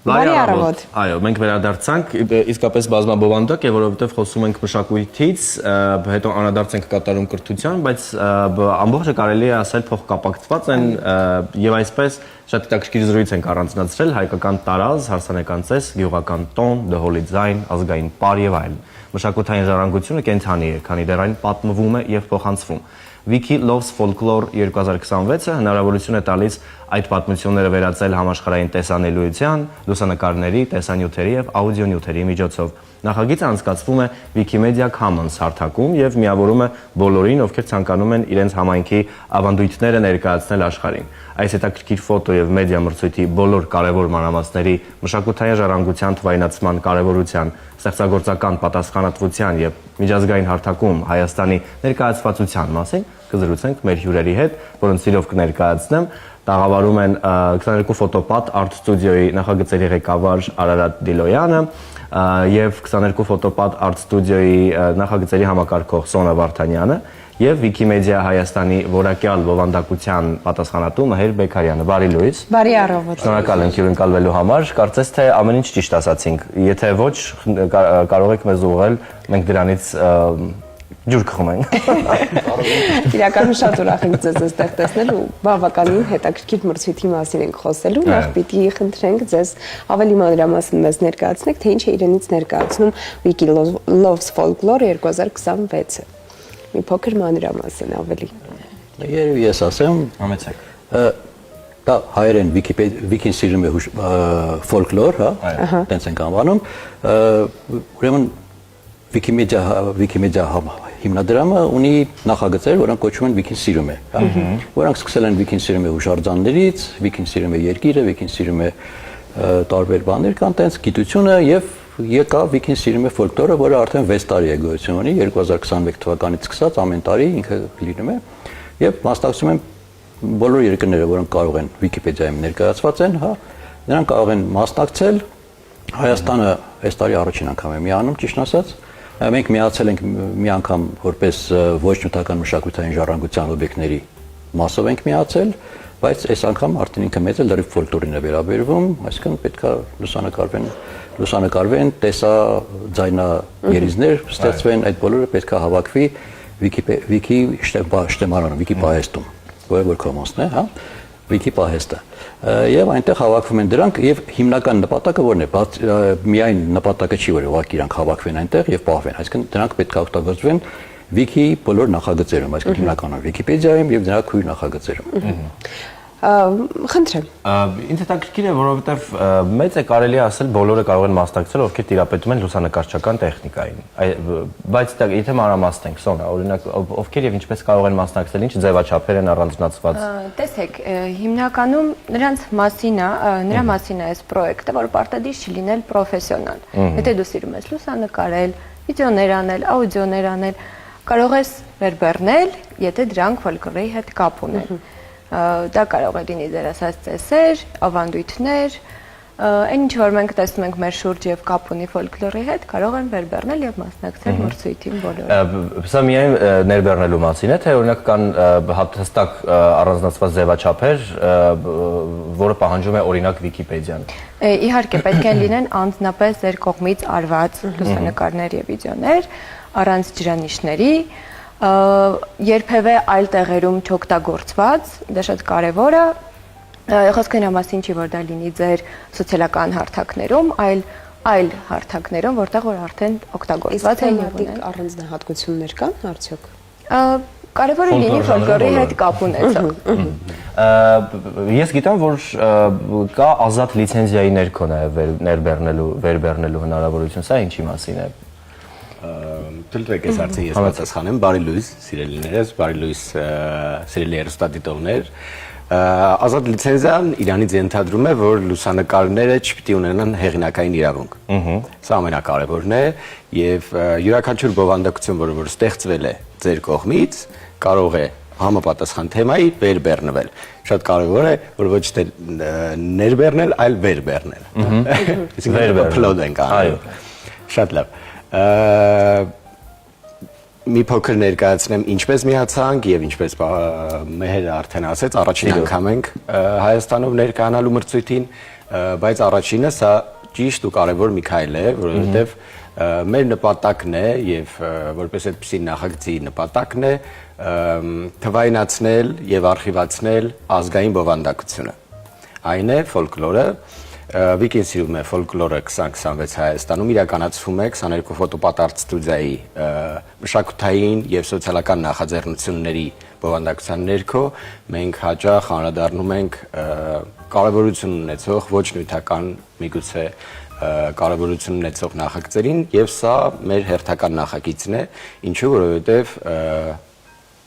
Բարի առավոտ։ Այո, մենք վերադարձանք, իսկապես բազմաբովանդակ է, որովհետև խոսում ենք մշակույթից, հետո անդրադարձ ենք կատարում կրթության, բայց ամբողջը կարելի է ասել փոխկապակցված են եւ այսպես շատ հետաքրքիր զրույց ենք առանձնացրել հայկական տարազ, հարսանեկան ծես, գյուղական տոն, դհոլի ձայն, ազգային պար եւ այլն։ Մշակութային ժառանգությունը կենթանի է, քանի դեռ այն պատմվում է եւ փոխանցվում։ Wiki Loves Folklore 2026-ը հնարավորություն է տալիս այդ պատմությունները վերածել համաշխարհային տեսանելիության, լուսանկարների, տեսանյութերի եւ աուդիոնյութերի միջոցով։ Նախագիծը անցկացվում է Wikimedia Commons հարթակում եւ միավորում է բոլորին, ովքեր ցանկանում են իրենց համայնքի ավանդույթները ներկայացնել աշխարհին։ Այս հետաքրքիր ֆոտո եւ մեդիա մրցույթի բոլոր կարևոր մանրամասների մշակութային ժառանգության թվայնացման կարևորության, ստեղծագործական պատասխանատվության եւ միջազգային հարթակում Հայաստանի ներկայացվածության մասին կզրուցենք մեր հյուրերի հետ, որոնց սիրով կներկայացնեմ։ Տաղավարում են 22 ֆոտոպատ Art Studio-ի նախագծերի ղեկավար Արարատ Դիլոյանը եւ 22 ֆոտոպատ Art Studio-ի նախագծերի համակարգող Սոնա Վարդանյանը եւ Wikimedia Հայաստանի որակյալ բովանդակության պատասխանատու Մհեր Բեկարյանը։ Բարի լույս։ Բարի առավոտ։ Շնորհակալ ենք հյուրընկալվելու համար։ Կարծես թե ամեն ինչ ճիշտ ասացինք։ Եթե ոչ, կարող եք մեզ ուղղել, մենք դրանից ջուր կխմենք։ Իրականում շատ ուրախ ենք ձեզ այստեղ տեսնել ու բավականին հետաքրքիր մրցույթի մասին ենք խոսելու։ Նախ պիտի խնդրենք ձեզ ավելի մանրամասն մեզ ներկայացնեք, թե ինչ է իրենից ներկայացնում Wiki Loves Folklore 2026-ը։ Մի փոքր մանրամասն ավելի։ Երևի ես ասեմ, համեցեք։ Դա հայերեն Wiki-ն սիրում է folklore, հա, տենց ենք անվանում։ Ուրեմն Wikimedia հիմնադրամը ունի նախագծեր, որոնք կոչվում են Wiki-ն սիրում է, հա։ Որոնք սկսել են Wiki-ն սիրում է հուշարձաններից, Wiki-ն սիրում է երկիրը, Wiki-ն սիրում է տարբեր բաներ կան, տենց գիտությունը եւ եկավ Wiki-ն սիրում է folklore-ը, որը արդեն 6 տարի է գոյություն ունի, 2021 թվականից սկսած ամեն տարի ինքը լինում է եւ մասնակցում են բոլոր երկրները, որոնք կարող են Wikipedia-ում ներկայացված են, հա, նրանք կարող են մասնակցել։ Հայաստանը այս տարի առաջին անգամ է միանում, ճիշտ ասած։ Մենք միացել ենք մի անգամ որպես ոչ նյութական մշակութային ժառանգության օբյեկտների մասով ենք միացել, բայց այս անգամ արդեն ինքը մեծ է լրիվ folklore-ին է վերաբերվում, այսինքն պետքա լուսանկարվեն, տեսա ձայնաերիզներ ստեղծվեն, այդ բոլորը պետքա հավաքվի Wiki շտեմարանում, Wiki պահեստում, որը որ Commons-ն է, հա, Wiki պահեստը։ Եվ այնտեղ հավաքվում են դրանք եւ հիմնական նպատակը որն է, միայն նպատակը չի, որ ուղղակի իրանք հավաքվեն այնտեղ եւ պահվեն, այսինքն դրանք պետք է օգտագործվեն Wiki բոլոր նախագծերում, այսինքն հիմնականում Wikipedia-ում եւ դրա քույր նախագծերում։ Խնդրեմ։ Ինձ հետաքրքիր է, որովհետև մեծ է կարելի ասել բոլորը կարող են մասնակցել, ովքեր տիրապետում են լուսանկարչական տեխնիկային։ Բայց եթե մանրամասնենք, Սոնա, օրինակ, ովքեր եւ ինչպես կարող են մասնակցել, ինչ ձևաչափեր են առանձնացված։ Տեսեք, հիմնականում նրա մասին է այս պրոյեկտը, որ պարտադիր չի լինել պրոֆեսիոնալ։ Եթե դու սիրում ես լուսանկարել, վիդեոներ անել, աուդիոներ անել, կարող ես վերբեռնել, եթե դրանք folklore-ի հետ կապ ունեն։ Դա կարող է լինի ձեր ասած ծեսեր, ավանդույթներ, այն ինչ որ մենք տեսնում ենք մեր շուրջ եւ կապ ունի folklore-ի հետ, կարող են վերբեռնել եւ մասնակցել մրցույթին բոլորը։ Սա միայն ներբեռնելու մասին է, թե օրինակ կան հստակ առանձնացված ձևաչափեր, որը պահանջում է օրինակ Wikipedia-ն։ Իհարկե, պետք է լինեն անձնապես ձեր կողմից արված լուսանկարներ եւ վիդեոներ, առանց ջրանիշների, երբևէ այլ տեղերում չօգտագործված, դա շատ կարևոր է, խոսքը նրա մասին չի, որ դա լինի ձեր սոցիալական հարթակներում, այլ հարթակներում, որտեղ որ արդեն օգտագործված են եւ ունեն։ Առանձնահատկություններ կան արդյոք։ Կարևորը լինի folklore-ի հետ կապ ունեցող։ Ես գիտեմ, որ կա ազատ լիցենզիայի ներքո նաեւ վերբեռնելու հնարավորություն, սա ինչի մասին է։ Թույլտվեք այս հարցին ես պատասխանեմ, բարի լույս, սիրելիներս, բարի լույս, սիրելի հեռուստադիտողներ։ Ազատ լիցենզիան իրանից ենթադրում է, որ լուսանկարները չպիտի ունենան հեղինակային իրավունք։ Սա ամենակարևորն է եւ յուրաքանչյուր բովանդակություն, որը ստեղծվել է ձեր կողմից, կարող է համապատասխան թեմայի վերբեռնվել։ Շատ կարևոր է, որ ոչ թե ներբեռնել, այլ վերբեռնել։ Այսինքն upload ենք անում։ Շատ լավ։ Մի փոքր ներկայացնեմ ինչպես միացանք եւ ինչպես Մեհերը արդեն ասեց, առաջին անգամ ենք Հայաստանով ներկայանալու մրցույթին, բայց առաջինը սա ճիշտ ու կարևոր մի քայլ է, որովհետև մեր նպատակն է եւ որպես այդպիսի նախագծի նպատակն է թվայնացնել եւ արխիվացնել ազգային բովանդակությունը։ Այն է ֆոլկլորը, Վիկին սիրում է ֆոլկլորը 2026 Հայաստանում իրականացվում է 22 ֆոտոպատարտ ստուդիայի մշակութային եւ սոցիալական նախաձեռնությունների բովանդակության ներքո մենք հաճախ անդրադառնում ենք կարևորություն ունեցող ոչ նյութական միգուցե կարևորություն ունեցող նախագծերին եւ սա մեր հերթական նախագիծն է, ինչու որովհետեւ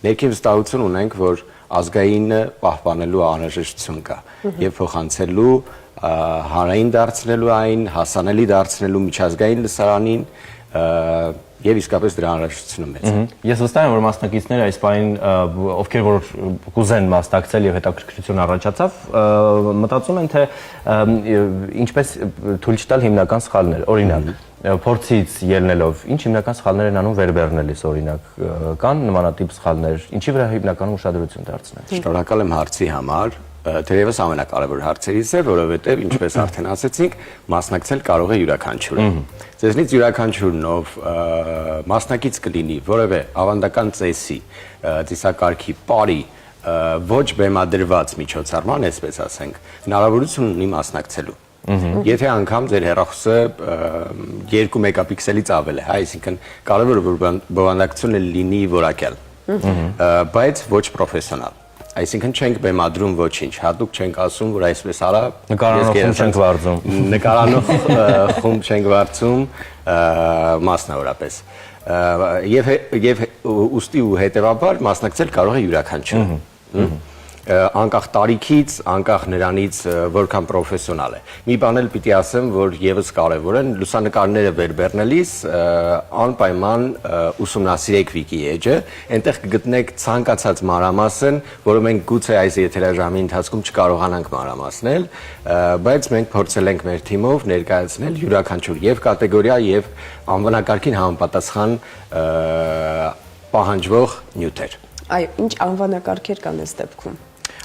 ներքին վստահություն ունենք, որ ազգայինը պահպանելու անհրաժեշտություն կա եւ փոխանցելու հանրային դարձնելու այն, հասանելի դարձնելու միջազգային լսարանին եւ իսկապես դրա անհրաժեշտությունը մեծ է։ Ես վստահ եմ, որ մասնակիցները այս պահին ովքեր որ կուզեն մասնակցել եւ հետաքրքրություն առաջացավ, մտածում են թե ինչպես թույլ չտալ հիմնական սխալներ, օրինակ փորձից ելնելով, ինչ հիմնական սխալներ են անում վերբեռնելիս, օրինակ, կան նմանատիպ սխալներ, ինչի վրա հիմնականում ուշադրություն դարձնել։ Շնորհակալ եմ հարցի համար, թերևս ամենակարևոր հարցերից է, որովհետև ինչպես արդեն ասացինք, մասնակցել կարող է յուրաքանչյուրը։ Ձեզնից յուրաքանչյուրն ով մասնակից կլինի որևէ ավանդական ծեսի, ծիսակարգի, պարի, ոչ բեմադրված միջոցառման, այսպես ասենք, հնարավորություն ունի մասնակցելու։ Եթե անգամ ձեր հեռախոսը 2 մեգապիքսելից ավել է, այսինքն կարևոր է որ բովանդակությունը լինի որակյալ, բայց ոչ պրոֆեսիոնալ։ Այսինքն չենք բեմադրում ոչինչ, հատուկ չենք ասում, որ այսպես արա նկարանող չենք վարձում, նկարանող խումբ չենք վարձում մասնավորապես։ Եվ ուստի ու հետևաբար մասնակցել կարող է յուրաքանչյուրը։ Անկախ տարիքից, անկախ նրանից որքան պրոֆեսիոնալ է։ Մի բան էլ պիտի ասեմ, որ եւս կարեւոր է լուսանկարները վերբեռնելիս անպայման ուսումնասիրեք Wiki Edge-ը, այնտեղ կգտնեք ցանկացած մանրամասն, որը մենք գուցե այս եթերաժամի ընթացքում չկարողանանք մանրամասնել, բայց մենք փորձել ենք մեր թիմով ներկայացնել յուրաքանչյուր եւ կատեգորիա եւ անվանակարգին համապատասխան պահանջվող նյութեր։ Այո, ինչ անվանակարգեր կան այս դեպքում։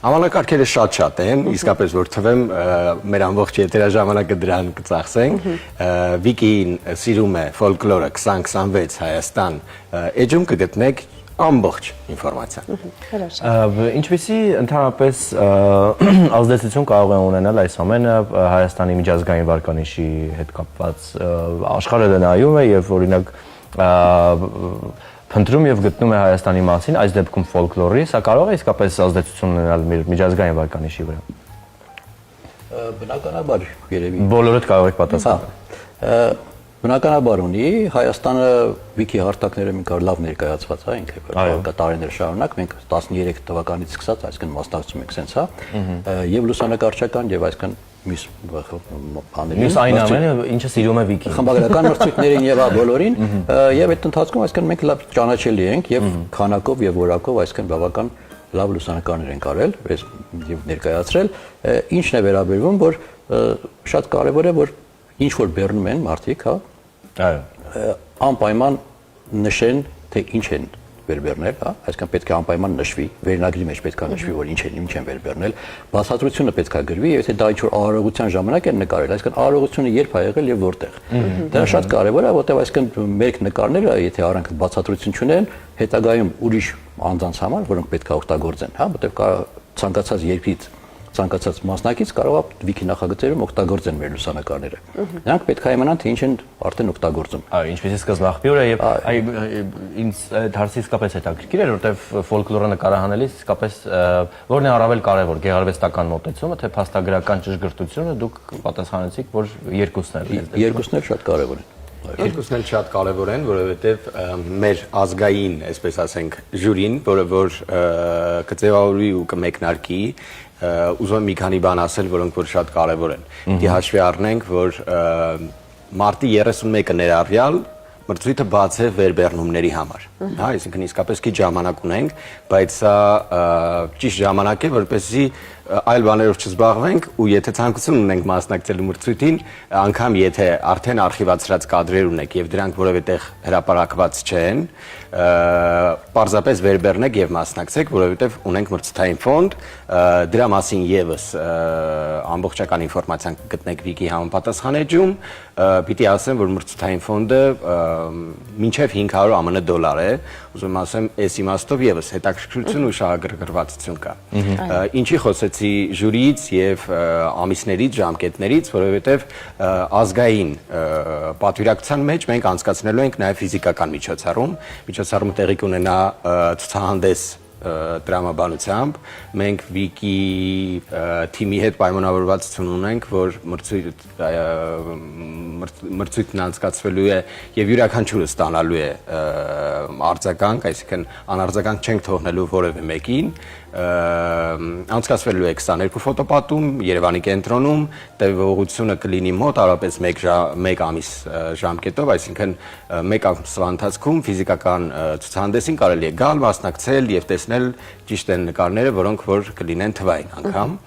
Անվանակարգերը շատ են, իսկապես որ թվեմ մեր ամբողջ եթերաժամանակը դրան կծախսենք։ Վիկին սիրում է ֆոլկլորը 2026 Հայաստան էջում կգտնեք ամբողջ ինֆորմացիան։ Ինչպիսի ընդհանրապես ազդեցություն կարող է ունենալ այս ամենը Հայաստանի միջազգային վարկանիշի հետ կապված, աշխարհը դա նայում է եւ օրինակ փնտրում եւ գտնում է Հայաստանի մասին, այս դեպքում ֆոլկլորի, սա կարող է իսկապես ազդեցություն ունենալ միջազգային վարկանիշի վրա։ Բնականաբար երևի Բոլորդ կարող եք պատասխանել։ Բնականաբար ունի, Հայաստանը Wiki հարթակները մի կար լավ ներկայացված է, ինքը տարիներ շարունակ, մենք 13 թվականից սկսած, այսինքն մասնակցում ենք սենց, եւ լուսանկարչական եւ այսինքն մյուս բաների։ Մյուս այն ամենը, ինչը սիրում է Wiki։ Խմբագրական մրցույթներին եւ բոլորին, եւ այդ ընթացքում այսինքն մենք լավ ճանաչելի ենք եւ քանակով եւ որակով, այսինքն բավական լավ լուսանկարներ ենք արել եւ ներկայացրել, ինչն է վերաբերվում, որ շատ կարեւոր է, որ ինչ որ բեռնում են մարդիկ, հա, անպայման նշեն, թե ինչ են վերբեռնել, հա, այսինքն պետք է անպայման նշվի, վերնագրի մեջ պետք է նշվի, որ ինչ են վերբեռնել, բացատրությունը պետք է գրվի, եւ եթե դա ինչ որ արարողության ժամանակ են նկարել, այսինքն արարողությունը երբ ա եղել եւ որտեղ։ Դա շատ կարեւոր է, որտեղ այսինքն մեր նկարները, եթե առանց բացատրություն չունեն, հետագայում ուրիշ անձանց համար, որոնք պետք է օգտագործեն, հա, որտեղ ցանկացած երկրից ցանկացած մասնակից կարող է Wiki նախագծերում օգտագործեն մեր լուսանկարները։ Նրանք պետք է իմանան, թե ինչ են արդեն օգտագործում։ Այո, ինչպես սկզբնաղբյուր է եւ ինձ դարձի իսկապես հետաքրքիր է, որովհետեւ ֆոլկլորը նկարահանելիս իսկապես որն է առավել կարեւոր, գեղարվեստական մոտեցումը, թե փաստագրական ճշգրտությունը, դուք պատասխանեցիք, որ երկուսն են։ Երկուսն էլ շատ կարեւոր են։ Երկուսն էլ շատ կարևոր են, որովհետև մեր ազգային, այսպես ասենք, ժյուրին, որը որ կձևավորվի ու կմեկնարկի, ուզում եմ մի քանի բան ասել, որոնք որ շատ կարևոր են։ Դի հաշվի առնենք, որ մարտի 31-ը ներառյալ մրցույթը բաց է վերբեռնումների համար, այսինքն իսկապես քիչ ժամանակ ունենք, բայց սա ճիշտ ժամանակ է, որպեսզի այլ բաներով չզբաղվենք ու եթե ցանկություն ունենք մասնակցելու մրցույթին, անգամ եթե արդեն արխիվացրած կադրեր ունեք եւ դրանք որևէ տեղ հրապարակված չեն, պարզապես վերբեռնեք եւ մասնակցեք, որովհետեւ ունենք մրցութային ֆոնդ, դրա մասին եւս ամբողջական ինֆորմացիան կգտնեք Վիկի համապատասխան էջում, պիտի ասեմ, որ մրցութային ֆոնդը մինչև $500 $500 է, ուզում ասեմ, այս իմաստով եւս հետաքրքրություն ու շահագրգռվածություն կա։ Ինչի խոսեցի ժյուրիից եւ ամիսներից, ժամկետներից, որովհետեւ ազգային պատվիրակության մեջ մենք անցկացնելու ենք նաեւ ֆիզիկական միջոցառում տեղի կունենա ցուցահանդես տրամաբանությամբ, մենք Վիկի թիմի հետ պայմանավորվածություն ունենք, որ մրցույթն անցկացվելու է եւ յուրաքանչյուրը ստանալու է արձագանք, այսինքն անարձագանք չենք թողնելու որևէ մեկին, անցկացվելու է 22 ֆոտոպատում Երևանի կենտրոնում, տևողությունը կլինի մոտ առապես 1 ամիս ժամկետով, այսինքն 1 ամսվա ընթացքում ֆիզիկական ցուցահանդեսին կարելի է գալ, մասնակցել եւ տեսնել ճիշտ են նկարները, որոնք որ կլինեն թվային անգամ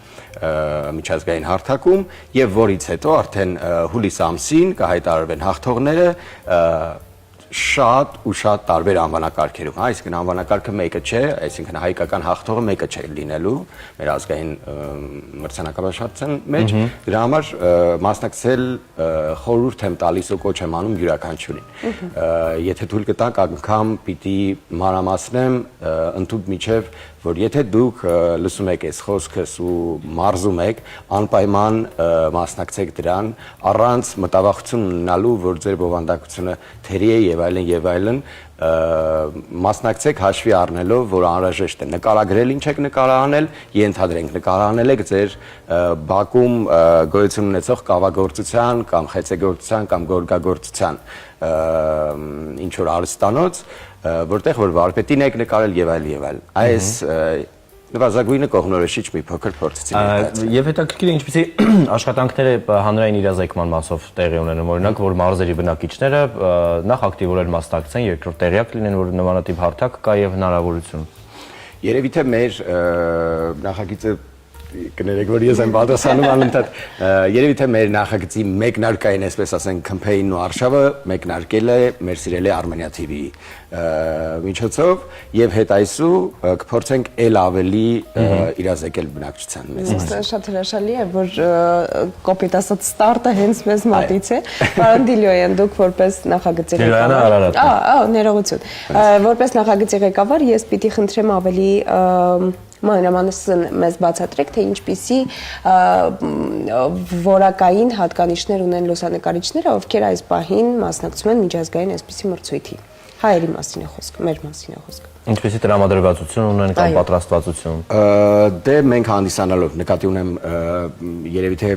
միջազգային հարթակում եւ որից հետո արդեն հուլիս ամսին կհայտարարվեն հաղթողները շատ ու շատ տարբեր անվանակարգերում, այսինքն անվանակարգը մեկը չէ, այսինքն հայկական հաղթողը մեկը չէ լինելու մեր ազգային մրցանակաբաշխության մեջ, դրա համար մասնակցել խորհուրդ եմ տալիս ու կոչ եմ անում յուրաքանչյուրին։ Եթե թույլ կտաք, անգամ պիտի մանրամասնեմ ընդհանուր միջև, որ եթե դուք լսում եք այս խոսքս ու մարզում եք, անպայման մասնակցեք դրան, առանց մտավախություն ունենալու, որ ձեր բովանդակությունը թերի է եւ այլն, մասնակցեք հաշվի առնելով, որ անհրաժեշտ է նկարագրել ինչ եք նկարահանել, ենթադրենք նկարահանել եք ձեր բակում գոյություն ունեցող կավագործության կամ խեցեգործության կամ գորգագործության ինչ որ արհեստանոց, որտեղ որ վարպետին եք նկարել եւ այլ։ Այս նվազագույնը կողմնորոշիչ մի փոքր փորձեցի ներկայացնել։ Եվ հետաքրքիր է ինչպեսի աշխատանքները հանրային իրազեկման մասով տեղի ունենում, օրինակ, որ մարզերի բնակիչները նախ ակտիվորեն մասնակցեն, երկրորդ տեղյակ լինեն, որ նմանատիպ հարթակ կա եւ հնարավորություն։ Երևի թե մեր նախագիծը կներեք, որ ես եմ պատասխանում անընդհատ, երևի թե մեր նախագծի մեկնարկային, այսպես ասենք, կամպեյնն ու արշավը մեկնարկել է մեր սիրելի Armenia TV-ի միջոցով եւ հետ այսու կփորձենք ել ավելի իրազեկել բնակչության մեզ։ Շատ հրաշալի է, որ կոպիտ ասած ստարտը հենց մեզ մոտից է։ Պարոն Դիլոյան, դուք որպես նախագծի ղեկավար, ներողություն, որպես նախագծի ղեկավար ես պիտի խնդրեմ ավելի մանրամասն մեզ բացատրեք, թե ինչպիսի որակային հատկանիշներ ունեն լուսանկարիչները, ովքեր այս պահին մասնակցում են միջազգային այսպիսի մրցույթի։ Հայերի մասին է խոսքը, մեր մասին է խոսքը։ Ինչպեսի տրամադրվածություն ունեն կամ պատրաստվածություն։ Դե մենք հանդիսանալով նկատի ունեմ երևի թե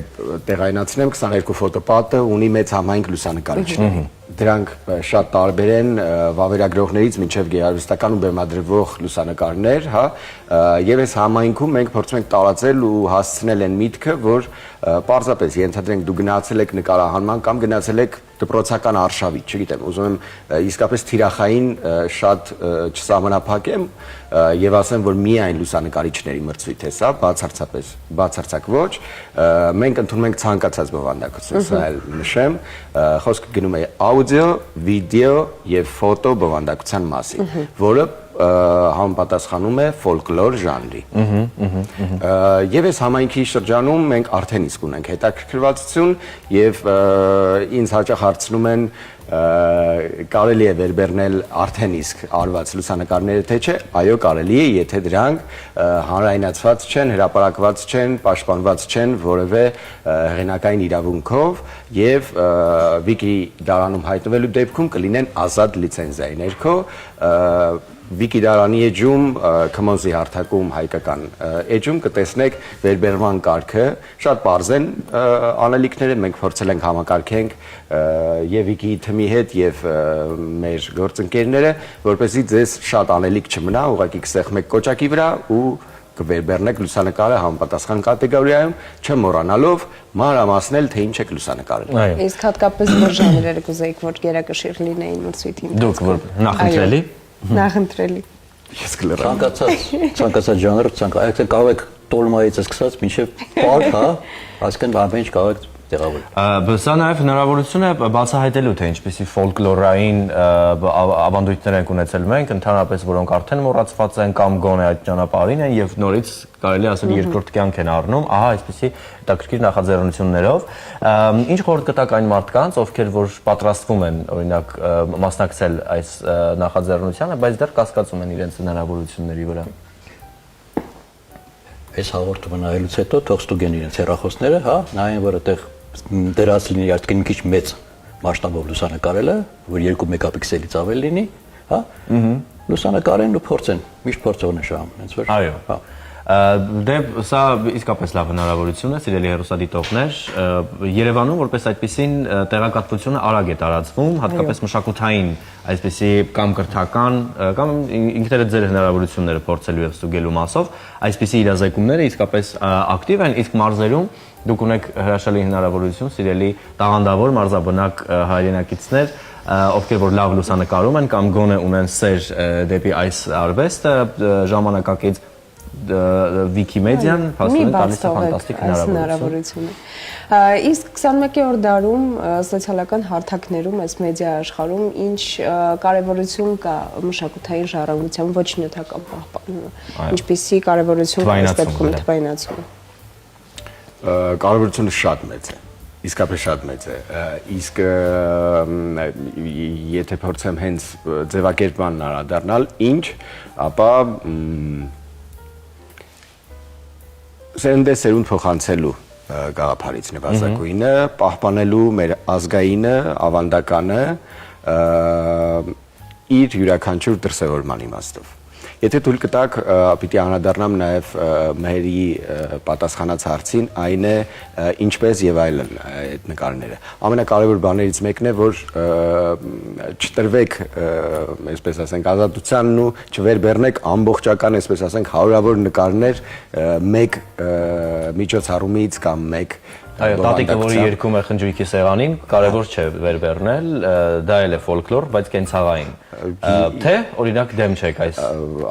տեղայնացնեմ 22 ֆոտոպատը ունի մեծ համայնք լուսանկարիչներ։ Դրանք շատ տարբեր են վավերագրողներից մինչև գեղարվեստական ու բեմադրվող լուսանկարներ, հա, եւ այս համայնքում մենք փորձում ենք տարածել ու հասցնել այն միտքը, որ պարզապես ենթադրենք դու գնացել եք նկարահանման կամ գնացել եք դպրոցական արշավի, չգիտեմ, ուզում եմ իսկապես թիրախային շատ չսահմանափակեմ եւ ասեմ, որ միայն լուսանկարիչների մրցույթ է սա, բացարձակ ոչ, մենք ընդունում ենք ցանկացած բովանդակություն, սա էլ նշեմ, խոսքը գնում է աուդիո, վիդեո եւ ֆոտո բովանդակության մասին, որը համապատասխանում է ֆոլկլոր ժանրի։ Եվ այս համայնքի շրջանում մենք արդեն իսկ ունենք հետաքրքրվածություն եւ ինձ հաճախ հարցնում են կարելի է վերբեռնել արդեն իսկ արված լուսանկարները թե չէ, այո կարելի է, եթե դրանք հանրայնացված չեն, հրապարակված չեն, պաշտպանված չեն որևէ հեղինակային իրավունքով եւ Վիկի դարանում հայտնվելու դեպքում կլինեն ազատ լիցենզիայի ներքո Վիկի դարանի էջում, Քմոնզի հարթակում հայկական էջում կտեսնեք վերբերման կարգը, շատ պարզ են անելիքները, մենք փորձել ենք համակարգենք եւ Վիկի թմի հետ եւ մեր գործընկերները, որպեսզի ձեզ շատ անելիք չմնա, ուղղակի կսեղմեք կոճակի վրա ու կվերբեռնեք լուսանկարը համապատասխան կատեգորիայում, չմոռանալով մանրամասնել, թե ինչ եք լուսանկարել։ Իսկ հատկապես որ ժանրերը կուզեիք, որ գերակշիռ լինեին մրցույթին։ Դուք որ նախընտրելի։ Նախընտրելի։ Ես կլրեմ։ Ցանկացած ժանր, այդտեղ կարող եք տոլմայից սկսած մինչև պարկ, հա, այսինքն ամեն ինչ կարող եք տեղավորել։ Սա նաև հնարավորություն է բացահայտելու, թե ինչպեսի ֆոլկլորային ավանդույթներ ենք ունեցել մենք, ընդհանրապես որոնք արդեն մոռացված են կամ գոնե այդ ճանապարհին են եւ նորից կարելի ասել երկրորդ կյանք են առնում, ահա այսպեսի հետաքրքիր նախաձեռնություններով։ Ինչ խորհուրդ կտաք այն մարդկանց, ովքեր որ պատրաստվում են, օրինակ, մասնակցել այս նախաձեռնությանը, բայց դեռ կասկածում են իրենց հնարավորությունների վրա։ Այս հաղորդումը նայելուց հետո թող ստուգեն իրենց հեռախոսները, հա, նայեն, որ այդտեղ դրած լինի արդեն մի քիչ մեծ մասշտաբով լուսանկարելը, որ 2 մեգապիքսելից ավել լինի, հա։ Լուսանկարեն ու փորձեն, միշտ փորձողն է շահում, հենց որ։ Այո։ Հա։ Դե սա իսկապես լավ հնարավորություն է, սիրելի հեռուստադիտողներ, Երևանում որպես այդպիսին տեղեկատվությունը արագ է տարածվում, հատկապես մշակութային այսպիսի կամ կրթական կամ ինքներդ ձեր հնարավորությունները փորձելու եւ ստուգելու մասով, այսպիսի իրազեկումները իսկապես ակտիվ են, իսկ մարզերում դուք ունեք հրաշալի հնարավորություն, սիրելի տաղանդավոր մարզաբնակ հայրենակիցներ, ովքեր որ լավ լուսանկարում են կամ գոնե ունեն սեր դեպի այս արվեստը, ժամանակակից Wikimedia-ն փաստորեն տալիս է ֆանտաստիկ հնարավորություն։ Իսկ 21-րդ դարում սոցիալական հարթակներում, այս մեդիա աշխարհում ինչ կարևորություն կա մշակութային ժառանգության ոչ նյութական պահպանումը, ինչպիսի կարևորություն կա այս դեպքում թվայնացումը։ Կարևորությունը շատ մեծ է, իսկապես շատ մեծ է, իսկ եթե փորձեմ հենց ձևակերպմանն անդրադառնալ, ինչ, ապա սերնդե սերունդ փոխանցելու գաղափարից նվազագույնը, պահպանելու մեր ազգայինը, ավանդականը իր յուրաքանչյուր դրսևորման իմաստով։ Եթե թույլ կտաք, պիտի անդրադառնամ նաև մերի պատասխանած հարցին, այն է ինչպես եւ այլն այդ նկարները։ Ամենակարևոր բաներից մեկն է, որ չտրվեք, այսպես ասենք, ազատությանն ու չվերբեռնեք ամբողջական, այսպես ասենք, հարյուրավոր նկարներ մեկ միջոցառումից կամ մեկ Այո, տատիկը, որը երգում է խնջույքի սեղանին, կարևոր չէ վերբեռնել, դա էլ է ֆոլկլոր, բայց կենցաղային։ Թե օրինակ դեմ չեք այս։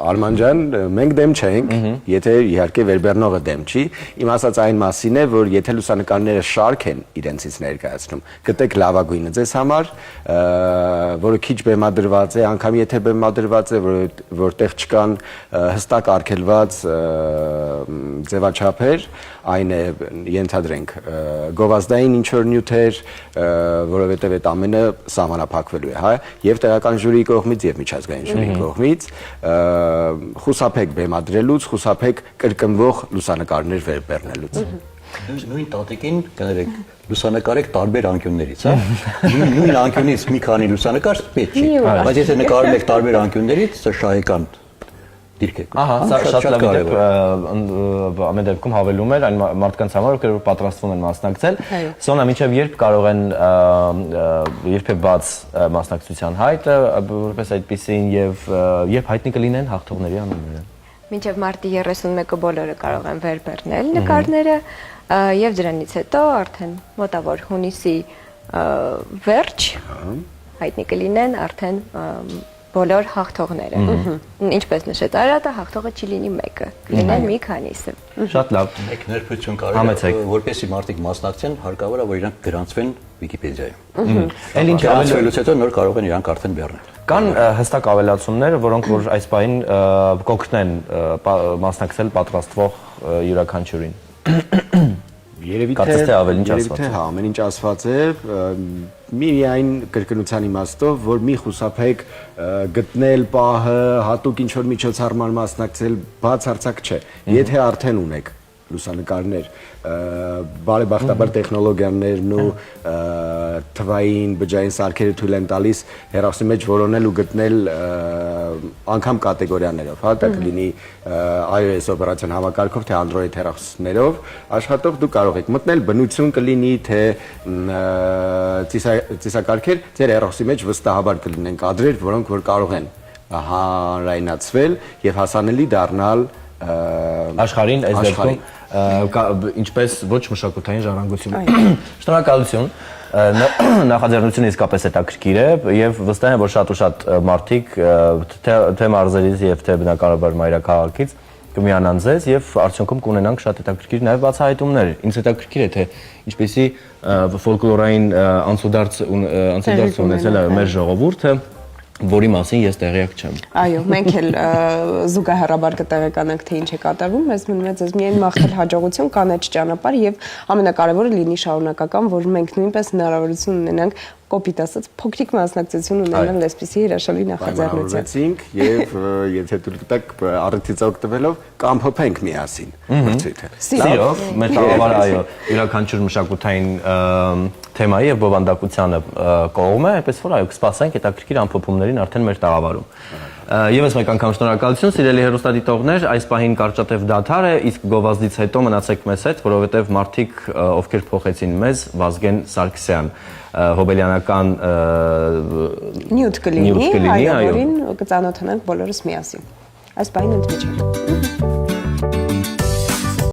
Արման ջան, մենք դեմ չենք, եթե իհարկե վերբեռնողը դեմ չի։ Իմ ասած այն մասին է, որ եթե լուսանկարները շարք են իրենցից ներկայացնում, գտեք լավագույնը ձեզ համար, որը քիչ բեմադրված է, անգամ եթե բեմադրված է, որտեղ չկան հստակ արգելված ձևաչափեր, այն է ենթադրենք գովազդային ինչ-որ նյութեր, որովհետև այդ ամենը սահմանափակվելու է, հա, եւ տեղական ժյուրիի կողմից եւ միջազգային ժյուրիի կողմից խուսափեք բեմադրելուց, խուսափեք կրկնվող լուսանկարներ վերբեռնելուց։ Նույն տատիկին կներեք լուսանկարեք տարբեր անկյուններից, հա։ Նույն անկյունից մի քանի լուսանկար պետք չի, բայց եթե նկարում եք տարբեր անկյուններից, սա շահեկան դիրք է։ Ահա, սա շատ լավ է, ամեն դեպքում հավելում էր այն մարդկանց համար, ովքեր պատրաստվում են մասնակցել։ Սոնա, մինչև երբ կարող են երբ է բաց մասնակցության հայտը, որպես այդպիսին եւ երբ հայտնի կլինեն հաղթողների անունները։ Մինչև մարտի 31-ը բոլորը կարող են վերբեռնել նկարները եւ դրանից հետո արդեն մոտավոր հունիսի վերջ հայտնի կլինեն արդեն բոլոր հաղթողները։ Ինչպես նշեց Արարատը, հաղթողը չի լինի մեկը, կլինեն մի քանիսը։ Շատ լավ։ Մեկ ներբություն կարելի է, որպեսզի մարդիկ մասնակցեն, հարկավոր է, որ իրանք գրանցվեն Վիկիպեդիայում։ Էլ ինչ գրանցվելուց հետո նոր կարող են իրանք արդեն բեռնել։ Կան հստակ ավելացումներ, որոնք որ այս պահին կօգնեն մասնակցել պատրաստվող յուրաքանչյուրին։ Երևի թե ավելի ինչ ասված է։ Հա, ամեն ինչ ասված է, միայն կրկնության իմաստով, որ մի խուսափեք գտնել պահը, հատուկ ինչ-որ միջոցառման մասնակցել, բացարձակ չէ։ Եթե արդեն ունեք լուսանկարներ, բարեբախտաբար տեխնոլոգիաներն ու թվային բջջային սարքերը թույլ են տալիս հեռախոսի մեջ որոնել ու գտնել անգամ կատեգորիաներով, հա, դա կլինի iOS օպերացիոն համակարգով, թե Android հեռախոսներով աշխատող, դուք կարող եք մտնել, բնություն կլինի, թե ծիսակարգեր, ձեր հեռախոսի մեջ վստահաբար կլինեն կադրեր, որոնք որ կարող են հանրայնացվել եւ հասանելի դառնալ աշխարհին այս դեպքում ինչպես ոչ մշակութային ժառանգություն։ Շնորհակալություն։ Նախաձեռնությունը իսկապես հետաքրքիր է եւ վստահ եմ, որ շատ ու շատ մարդիկ թե մարզերից եւ թե բնականաբար մայրաքաղաքից կմիանան ձեզ եւ արդյունքում կունենանք շատ հետաքրքիր նաեւ բացահայտումներ։ Ինձ հետաքրքիր է թե ինչպեսի ֆոլկլորային անցուդարձ ունեցել է մեր ժողովուրդը, որի մասին ես տեղյակ չեմ։ Այո, մենք էլ զուգահեռաբար կտեղեկանանք թե ինչ է կատարվում, մեզ մնում է ձեզ միայն մաղթել հաջողություն, կանաչ ճանապարհ եւ ամենակարևորը լինի շարունակական, որ մենք նույնպես հնարավորություն ունենանք կոպիտ ասած փոքրիկ մասնակցություն ունենալ այսպիսի հրաշալի նախաձեռնության։ Եվ եթե դուք տակ առիթից օգտվելով կամփոփենք միասին մրցույթը։ Սիրով, մեր տաղավարը այո, յուրաքանչյուր մշակութային թեմայի եւ բովանդակությանը կողմ է, այնպես որ այո, կսպասենք հետաքրքիր ամփոփումներին արդեն մեր տաղավարում։ Եվս մեկ անգամ շնորհակալություն, սիրելի հեռուստադիտողներ, այս պահին կարճատև դադար է, իսկ գովազդից հետո մնացեք մեզ հետ, որովհետև մարդիկ, ովքեր փոխեցին մեզ, Վազգեն Սարգսյան, հոբելյանական նյութ կլինի, այո, որին կծանոթանանք բոլորս միասին։ Այս պահին ընդմիջել։